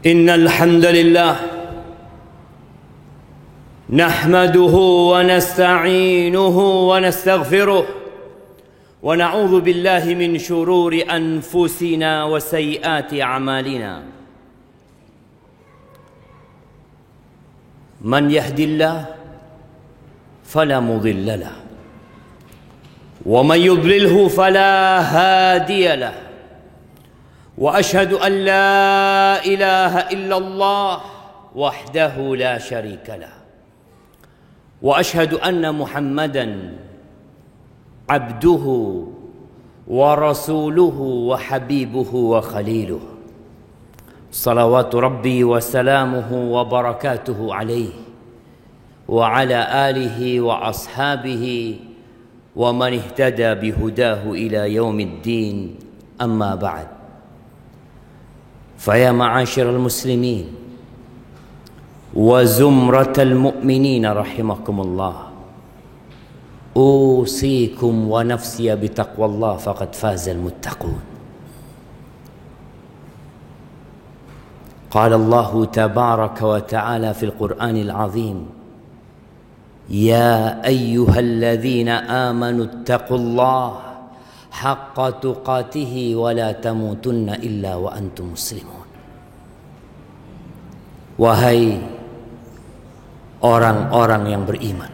Innal hamdalillah nahmaduhu wa nasta'inuhu wa nastaghfiruh wa na'udzu billahi min shururi anfusina wa sayyiati a'malina. Man yahdillah fala mudilla lahu wa man yudlilhu fala hadiya lahu. وأشهد أن لا إله إلا الله وحده لا شريك له وأشهد أن محمدا عبده ورسوله وحبيبه وخليله صلوات ربي وسلامه وبركاته عليه وعلى آله وأصحابه ومن اهتدى بهداه إلى يوم الدين. أما بعد، فيا معاشر المسلمين وزمرة المؤمنين رحمكم الله، أوصيكم ونفسي بتقوى الله فقد فاز المتقون. قال الله تبارك وتعالى في القرآن العظيم: يا أيها الذين آمنوا اتقوا الله haqqa tuqatihi wa la tamutunna illa wa antum muslimun. Wahai orang-orang yang beriman,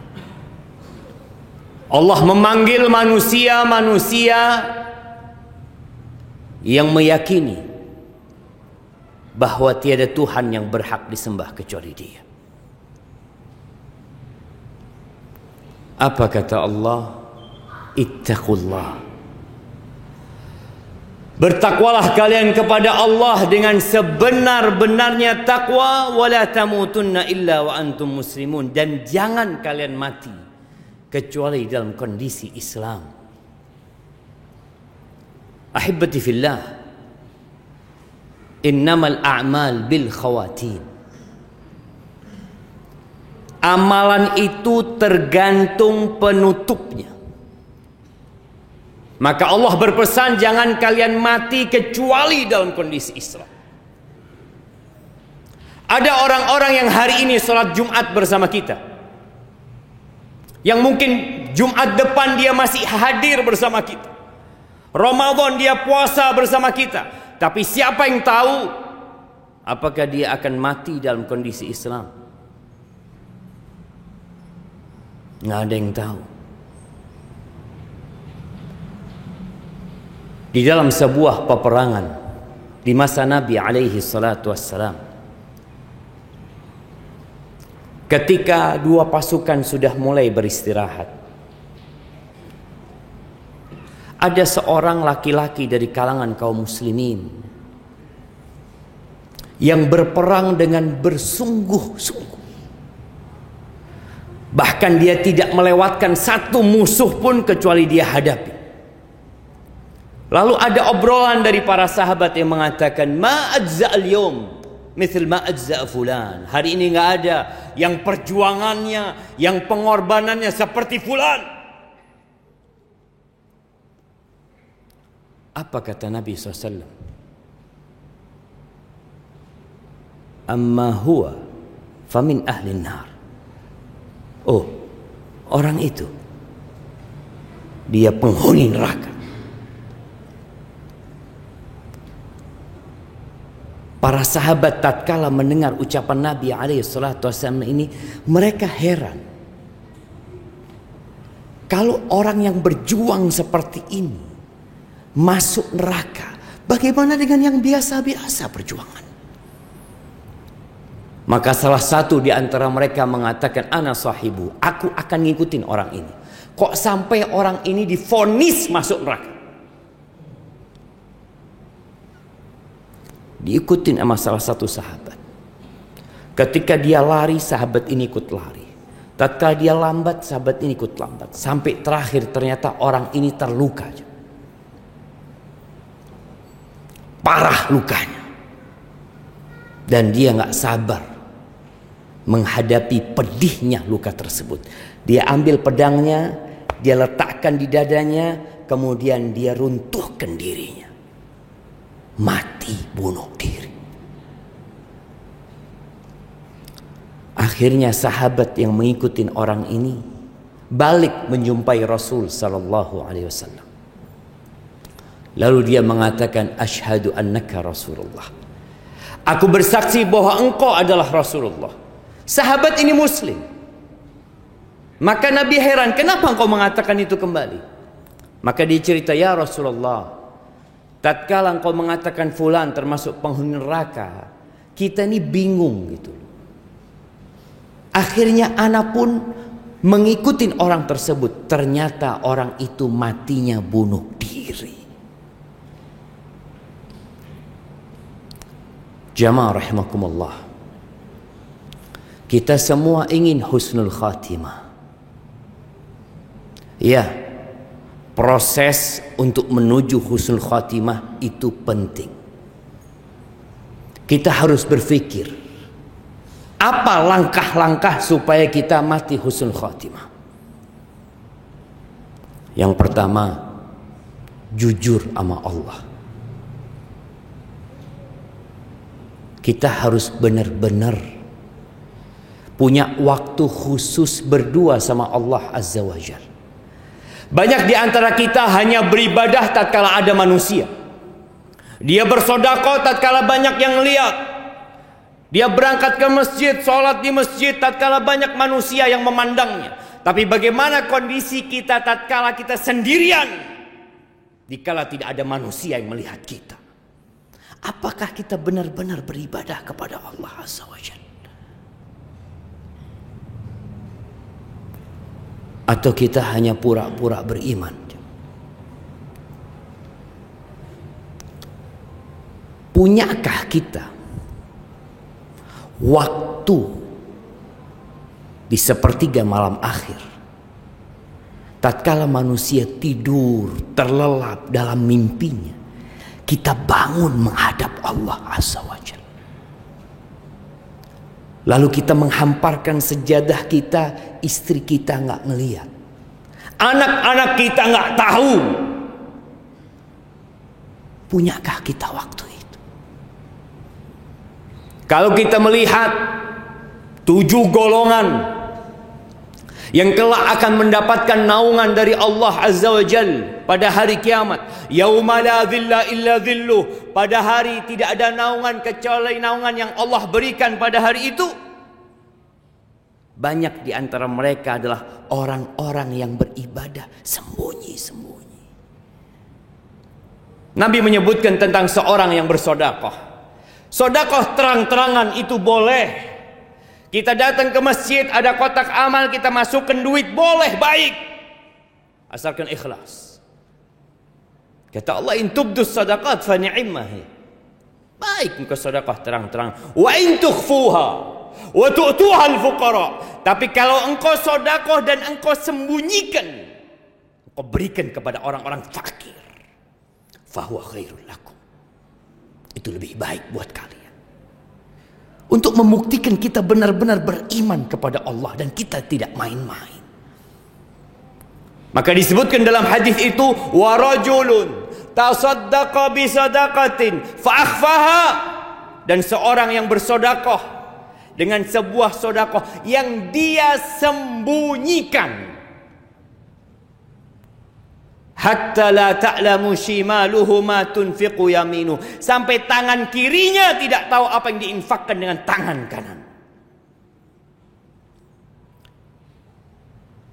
Allah memanggil manusia-manusia yang meyakini bahwa tiada Tuhan yang berhak disembah kecuali Dia. Apa kata Allah? Ittaqullah. Bertakwalah kalian kepada Allah dengan sebenar-benarnya takwa, wala tamutunna illa wa antum muslimun, dan jangan kalian mati kecuali dalam kondisi Islam. Ahibbati fillah, innamal a'mal bil khawatim. Amalan itu tergantung penutupnya. Maka Allah berpesan, jangan kalian mati kecuali dalam kondisi Islam. Ada orang-orang yang hari ini sholat Jumat bersama kita, yang mungkin Jumat depan dia masih hadir bersama kita, Ramadan dia puasa bersama kita. Tapi siapa yang tahu apakah dia akan mati dalam kondisi Islam? Nggak ada yang tahu. Di dalam sebuah peperangan di masa Nabi alaihi salatu wassalam, ketika dua pasukan sudah mulai beristirahat, ada seorang laki-laki dari kalangan kaum muslimin yang berperang dengan bersungguh-sungguh. Bahkan dia tidak melewatkan satu musuh pun kecuali dia hadapi. Lalu ada obrolan dari para sahabat yang mengatakan, ma ajza al-yawm mithl ma ajza fulan. Hari ini nggak ada yang perjuangannya, yang pengorbanannya seperti fulan. Apa kata Nabi SAW? Amma huwa famin ahlin nar. Oh, orang itu dia penghuni neraka. Para sahabat tatkala mendengar ucapan Nabi SAW ini, mereka heran. Kalau orang yang berjuang seperti ini masuk neraka, bagaimana dengan yang biasa-biasa perjuangan? Maka salah satu di antara mereka mengatakan, ana sahibu, aku akan ngikutin orang ini. Kok sampai orang ini divonis masuk neraka? Diikutin sama salah satu sahabat. Ketika dia lari, sahabat ini ikut lari. Tatkala dia lambat, sahabat ini ikut lambat. Sampai terakhir ternyata orang ini terluka. Parah lukanya. Dan dia gak sabar menghadapi pedihnya luka tersebut. Dia ambil pedangnya, dia letakkan di dadanya, kemudian dia runtuhkan dirinya. Mati bunuh diri. Akhirnya sahabat yang mengikuti orang ini balik menjumpai Rasul sallallahu alaihi wasallam. Lalu dia mengatakan, asyhadu annaka Rasulullah. Aku bersaksi bahwa engkau adalah Rasulullah. Sahabat ini muslim. Maka Nabi heran, kenapa engkau mengatakan itu kembali? Maka dia cerita, ya Rasulullah, tatkala engkau mengatakan fulan termasuk penghuni neraka, kita ini bingung gitu. Akhirnya anak pun mengikuti orang tersebut. Ternyata orang itu matinya bunuh diri. Jamaah rahimakumullah, kita semua ingin husnul khatimah. Ya, proses untuk menuju husnul khatimah itu penting. Kita harus berpikir, apa langkah-langkah supaya kita mati husnul khatimah? Yang pertama, jujur sama Allah. Kita harus benar-benar punya waktu khusus berdua sama Allah Azza wa Jalla. Banyak di antara kita hanya beribadah tatkala ada manusia. Dia bersedekah tatkala banyak yang lihat. Dia berangkat ke masjid, sholat di masjid tatkala banyak manusia yang memandangnya. Tapi bagaimana kondisi kita tatkala kita sendirian, dikala tidak ada manusia yang melihat kita? Apakah kita benar-benar beribadah kepada Allah Azza wa Jalla? Atau kita hanya pura-pura beriman? Punyakah kita waktu di sepertiga malam akhir, tatkala manusia tidur terlelap dalam mimpinya, kita bangun menghadap Allah Azza wa Jalla. Lalu kita menghamparkan sejadah kita, istri kita nggak ngelihat, anak-anak kita nggak tahu. Punyakah kita waktu itu? Kalau kita melihat 7 golongan yang kelak akan mendapatkan naungan dari Allah Azza wa Jalla pada hari kiamat, yauma la dhilla illa dhilluh, pada hari tidak ada naungan kecuali naungan yang Allah berikan pada hari itu. Banyak di antara mereka adalah orang-orang yang beribadah sembunyi-sembunyi. Nabi menyebutkan tentang seorang yang bersedekah. Sedekah terang-terangan itu boleh. Kita datang ke masjid, ada kotak amal, kita masukkan duit, boleh, baik, asalkan ikhlas. Kata Allah, in tubdus sadaqat fa ni'mah. Baik engkau sedekah terang-terang. Wa in tukhfuha wa tu'tuha al-fuqara. Tapi kalau engkau sedekah dan engkau sembunyikan, engkau berikan kepada orang-orang fakir, fa huwa khairul lakum. Itu lebih baik buat kalian. Untuk membuktikan kita benar-benar beriman kepada Allah dan kita tidak main-main. Maka disebutkan dalam hadis itu, wa rajulun tasaddaqa bi sadaqatin fa akhfaha, dan seorang yang bersedekah dengan sebuah sedekah yang dia sembunyikan, hatta la ta'lamu shimaluhu ma tunfiqu yaminu, sampai tangan kirinya tidak tahu apa yang diinfakkan dengan tangan kanan.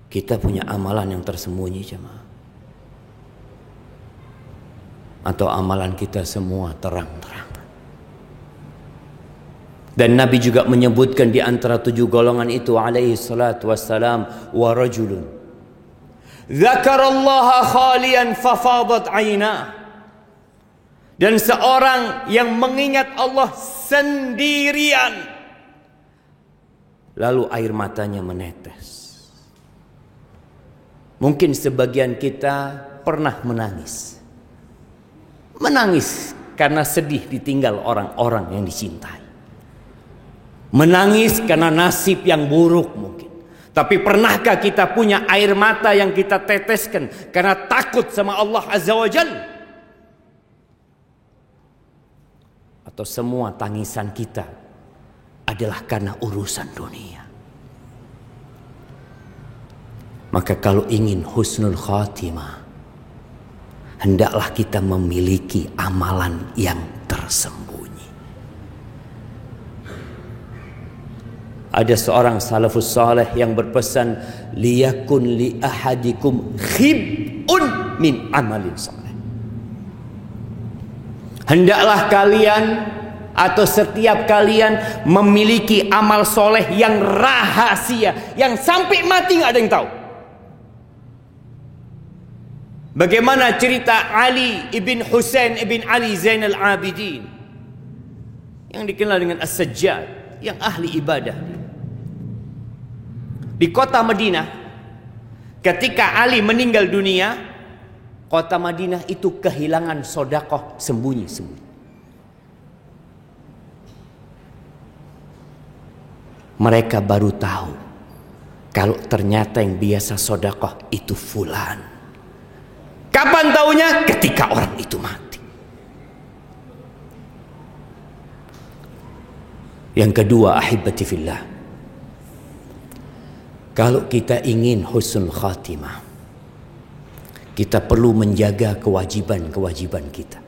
Kita punya amalan yang tersembunyi, jemaah, atau amalan kita semua terang-terang? Dan Nabi juga menyebutkan di antara 7 golongan itu alaihi salatu wassalam, wa rajulun dzakarallaha khalian fafadat ainah, dan seorang yang mengingat Allah sendirian lalu air matanya menetes. Mungkin sebagian kita pernah menangis karena sedih ditinggal orang-orang yang dicintai, menangis karena nasib yang buruk mungkin. Tapi pernahkah kita punya air mata yang kita teteskan karena takut sama Allah Azza wa Jalla? Atau semua tangisan kita adalah karena urusan dunia? Maka kalau ingin husnul khatimah, hendaklah kita memiliki amalan yang tersembunyi. Ada seorang salafus saleh yang berpesan, liyakun li ahadikum khib'un min amalin saleh. Hendaklah kalian atau setiap kalian memiliki amal soleh yang rahasia, yang sampai mati nggak ada yang tahu. Bagaimana cerita Ali ibn Husain ibn Ali Zainal Abidin yang dikenal dengan As-Sajjad, yang ahli ibadah di kota Madinah. Ketika Ali meninggal dunia, kota Madinah itu kehilangan sedekah sembunyi-sembunyi. Mereka baru tahu kalau ternyata yang biasa sedekah itu fulan. Kapan taunya? Ketika orang itu mati. Yang kedua, ahibati fillah, kalau kita ingin husnul khatimah, kita perlu menjaga kewajiban-kewajiban kita.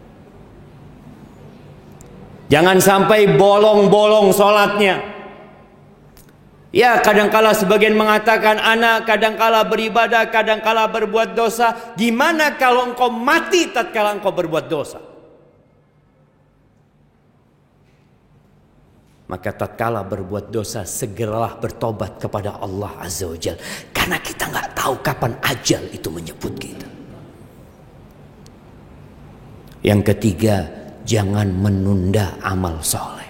Jangan sampai bolong-bolong sholatnya. Ya, kadangkala sebagian mengatakan, anak kadangkala beribadah, kadangkala berbuat dosa. Gimana kalau engkau mati tatkala engkau berbuat dosa? Maka tatkala berbuat dosa, segeralah bertobat kepada Allah Azza wa Jalla. Karena kita nggak tahu kapan ajal itu menyebut kita. Yang ketiga, jangan menunda amal soleh.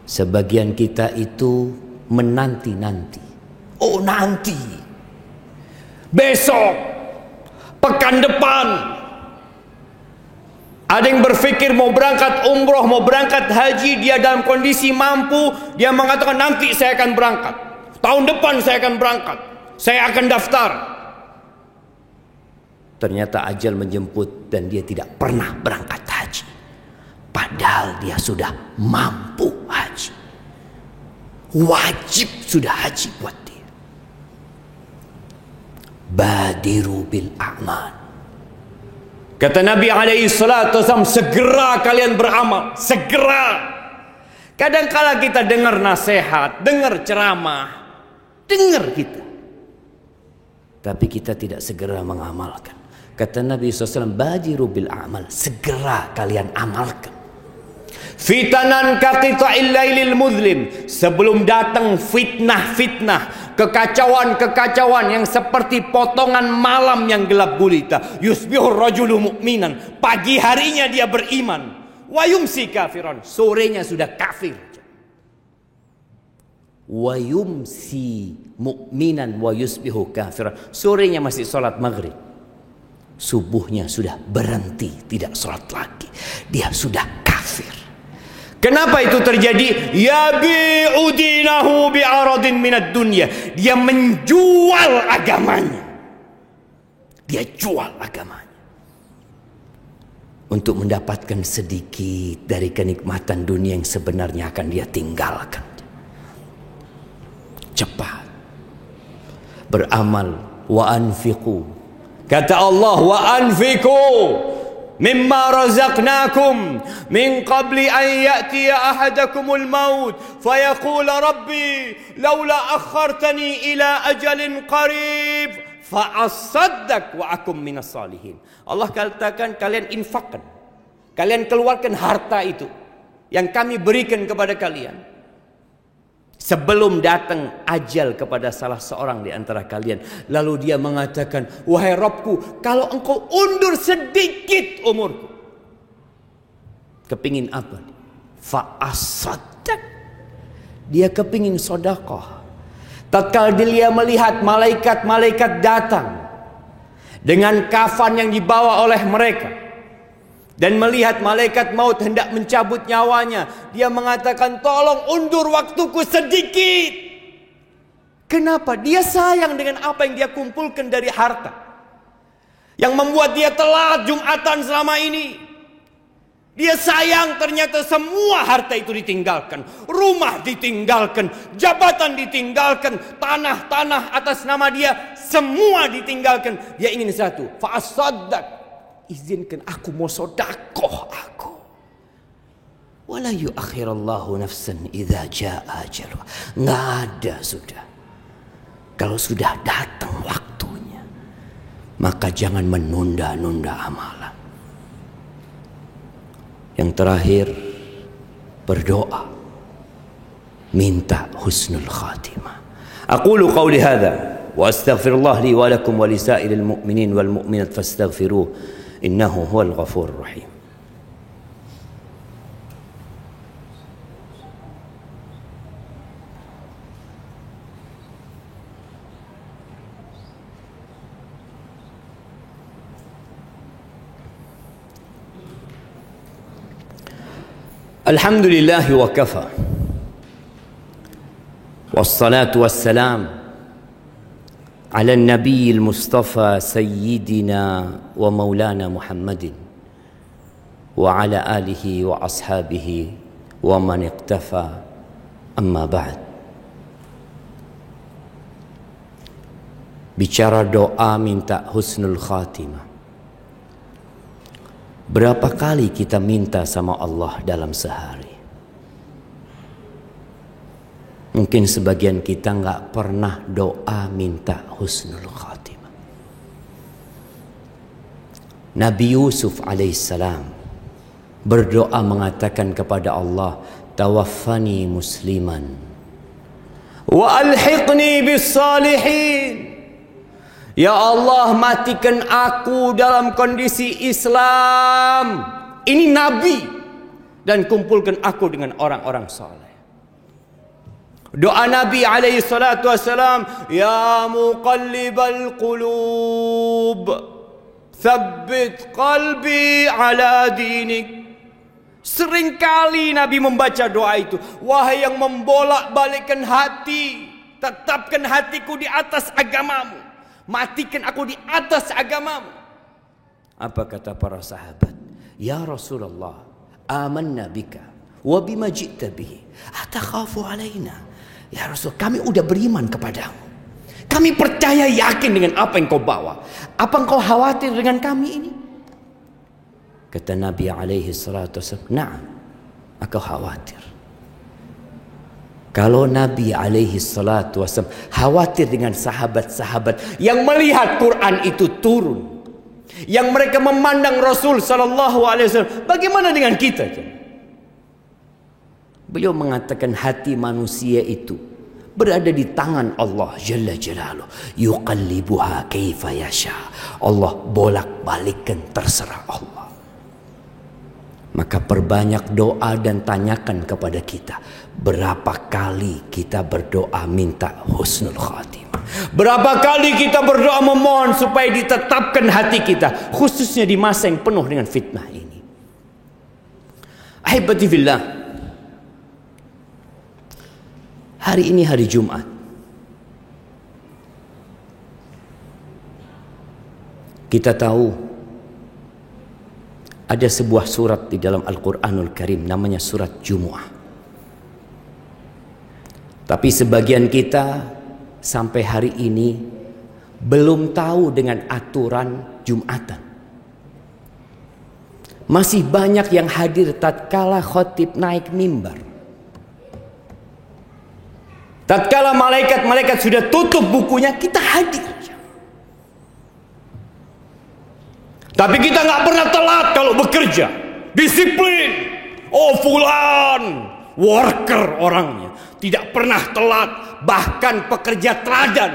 Sebagian kita itu menanti-nanti. Oh, nanti, besok, pekan depan. Ada yang berpikir mau berangkat umroh, mau berangkat haji, dia dalam kondisi mampu, dia mengatakan nanti saya akan berangkat, tahun depan saya akan berangkat, saya akan daftar. Ternyata ajal menjemput dan dia tidak pernah berangkat haji. Padahal dia sudah mampu haji. Wajib sudah haji buat dia. Badiru bil a'mal. Kata Nabi alaihi salatu wasallam, segera kalian beramal, segera. Kadangkala kita dengar nasihat, dengar ceramah, dengar kita, tapi kita tidak segera mengamalkan. Kata Nabi SAW, badiru bil a'mal, segera kalian amalkan. Fitanan kaqita'il lailil muzlim, sebelum datang fitnah-fitnah, kekacauan-kekacauan yang seperti potongan malam yang gelap gulita. Yusbihur rajulu mu'minan, pagi harinya dia beriman, wa yumsi kafiran, sorenya sudah kafir. Wa yumsi mu'minan wa yusbihu kafiran, sorenya masih salat maghrib, subuhnya sudah berhenti, tidak salat lagi, dia sudah kafir. Kenapa itu terjadi? Yabi'u dinahu bi'aradin minad dunya. Dia menjual agamanya. Dia jual agamanya untuk mendapatkan sedikit dari kenikmatan dunia yang sebenarnya akan dia tinggalkan. Cepat beramal. Wa anfiqu, kata Allah, wa anfiqu mimma razaqnakum min qabli an ya'tiya ahadakumul maut fayaqula rabbi laula akhartani ila ajalin qarib fa'asaddaq wa akum minas salihin. Allah katakan, kalian infakkan, kalian keluarkan harta itu yang kami berikan kepada kalian sebelum datang ajal kepada salah seorang di antara kalian. Lalu dia mengatakan, wahai Rabbku, kalau engkau undur sedikit umurku. Kepingin apa? Fa'asaddaq. Dia kepingin sedekah. Tatkala dia melihat malaikat-malaikat datang dengan kafan yang dibawa oleh mereka, dan melihat malaikat maut hendak mencabut nyawanya, dia mengatakan, tolong undur waktuku sedikit. Kenapa? Dia sayang dengan apa yang dia kumpulkan dari harta, yang membuat dia telat Jumatan selama ini. Dia sayang, ternyata semua harta itu ditinggalkan. Rumah ditinggalkan, jabatan ditinggalkan, tanah-tanah atas nama dia semua ditinggalkan. Dia ingin satu, fa'asaddaq, izinkan aku mau sedekah aku. Wala yuakhirallahu nafsan idza jaa ajaluha. Enggak ada sudah. Kalau sudah datang waktunya, maka jangan menunda-nunda amalan. Yang terakhir, berdoa, minta husnul khatimah. Aqulu qawli hadha wa astaghfirullah li wa lakum wa lisairil mu'minin wal mu'minat fastaghfiruh innahu huwal ghafurur rahim. Alhamdulillah wa kafa. Wassalatu wassalam ala nabiyil mustafa sayyidina wa maulana Muhammadin wa ala alihi wa ashabihi wa man iqtafa, amma ba'd. Bicara doa minta husnul khatimah, berapa kali kita minta sama Allah dalam sehari? Mungkin sebagian kita nggak pernah doa minta husnul khatimah. Nabi Yusuf alaihissalam berdoa mengatakan kepada Allah, tawaffani musliman wa alhiqni bis salihin. Ya Allah, matikan aku dalam kondisi Islam. Ini Nabi. Dan kumpulkan aku dengan orang-orang saleh. Doa Nabi alaihi salatu wassalam, ya muqallibal qulub, thabbit qalbi ala dinik. Seringkali Nabi membaca doa itu. Wahai yang membolak-balikkan hati, tetapkan hatiku di atas agamamu. Matikan aku di atas agamamu. Apa kata para sahabat? Ya Rasulullah, amanna bika wa bima ji'ta bihi, atakhafu alaina. Ya Rasul, kami udah beriman kepadamu. Kami percaya yakin dengan apa yang kau bawa. Apa engkau khawatir dengan kami ini? Kata Nabi alaihi salatu wasallam, na'am, aku khawatir. Kalau Nabi alaihi salatu wasallam khawatir dengan sahabat-sahabat yang melihat Quran itu turun, yang mereka memandang Rasul sallallahu alaihi wasallam, bagaimana dengan kita? Beliau mengatakan hati manusia itu berada di tangan Allah Jalla Jalaluh. Yuqallibuha kaifa yasha. Allah bolak-balikkan, terserah Allah. Maka perbanyak doa dan tanyakan kepada kita, berapa kali kita berdoa minta husnul khatimah? Berapa kali kita berdoa memohon supaya ditetapkan hati kita, khususnya di masa yang penuh dengan fitnah ini. Ahibati fillah, hari ini hari Jumat. Kita tahu ada sebuah surat di dalam Al-Quranul Karim, namanya surat Jumu'ah. Tapi sebagian kita sampai hari ini belum tahu dengan aturan Jumatan. Masih banyak yang hadir tatkala khotib naik mimbar. Tatkala malaikat-malaikat sudah tutup bukunya, kita hadir. Tapi kita nggak pernah telat kalau bekerja. Disiplin. Oh, fulan worker orangnya, tidak pernah telat, bahkan pekerja teladan.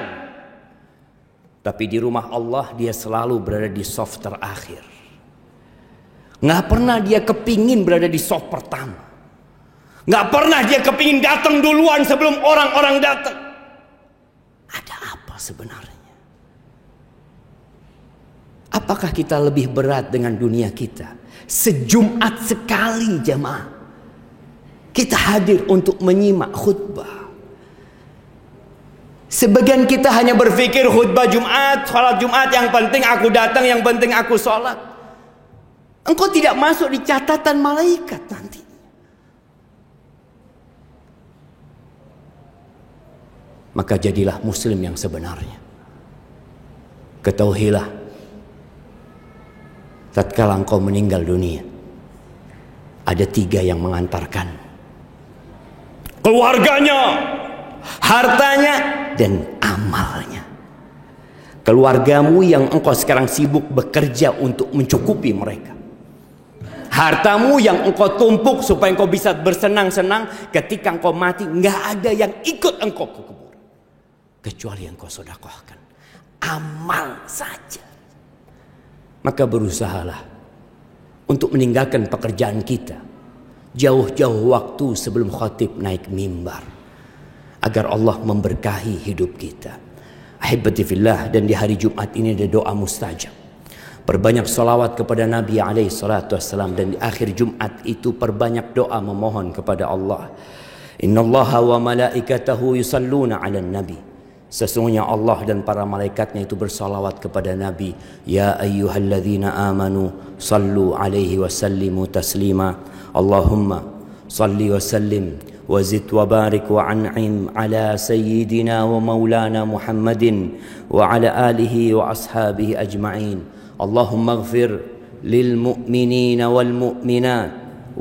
Tapi di rumah Allah dia selalu berada di soft terakhir. Nggak pernah dia kepingin berada di soft pertama. Nggak pernah dia kepingin datang duluan sebelum orang-orang datang. Ada apa sebenarnya? Apakah kita lebih berat dengan dunia kita? Sejumat sekali jamaah kita hadir untuk menyimak khutbah. Sebagian kita hanya berpikir khutbah Jumat, sholat Jumat, yang penting aku datang, yang penting aku sholat. Engkau tidak masuk di catatan malaikat nanti. Maka jadilah muslim yang sebenarnya. Ketahuilah, tatkala engkau meninggal dunia, ada 3 yang mengantarkan: keluarganya, hartanya, dan amalnya. Keluargamu yang engkau sekarang sibuk bekerja untuk mencukupi mereka. Hartamu yang engkau tumpuk supaya engkau bisa bersenang-senang. Ketika engkau mati, nggak ada yang ikut engkau ke kubur, kecuali engkau sedekahkan. Amal saja. Maka berusahalah untuk meninggalkan pekerjaan kita jauh-jauh waktu sebelum khatib naik mimbar, agar Allah memberkahi hidup kita. Ahibati fillah, dan di hari Jumat ini ada doa mustajab. Perbanyak salawat kepada Nabi alaihi salatu wassalam, dan di akhir Jumat itu perbanyak doa memohon kepada Allah. Innallaha wa malaikatahu yusalluna 'alan nabi. Sesungguhnya Allah dan para malaikatnya itu bersalawat kepada Nabi. Ya ayyuhalladzina amanu sallu alaihi wa sallimu taslima. Allahumma salli wa sallim وزد وبارك وعنعم على سيدنا ومولانا محمد وعلى آله وأصحابه أجمعين. اللهم اغفر للمؤمنين والمؤمنات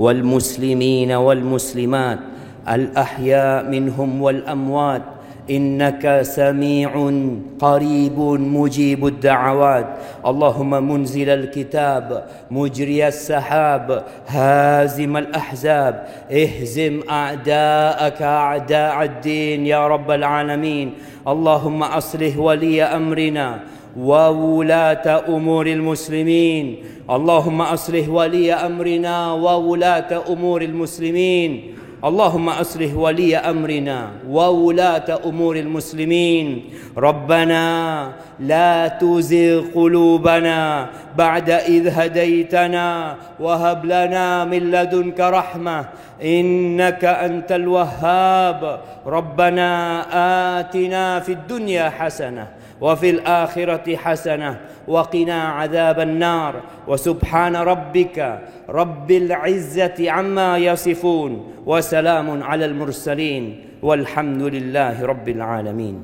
والمسلمين والمسلمات الأحياء منهم والأموات إنك سميع قريب مجيب الدعوات. اللهم منزل الكتاب مجري السحاب هازم الأحزاب اهزم أعداءك أعداء الدين يا رب العالمين. اللهم أصلح ولي أمرنا وولاة أمور المسلمين. اللهم أصلح ولي أمرنا وولاة أمور المسلمين. اللهم أصلح ولي أمرنا وولاة أمور المسلمين. ربنا لا تزغ قلوبنا بعد إذ هديتنا وهب لنا من لدنك رحمة إنك أنت الوهاب. ربنا آتنا في الدنيا حسنة وفي الآخرة حسنة وقنا عذاب النار. وسبحان ربك رب العزة عما يصفون وسلام على المرسلين والحمد لله رب العالمين.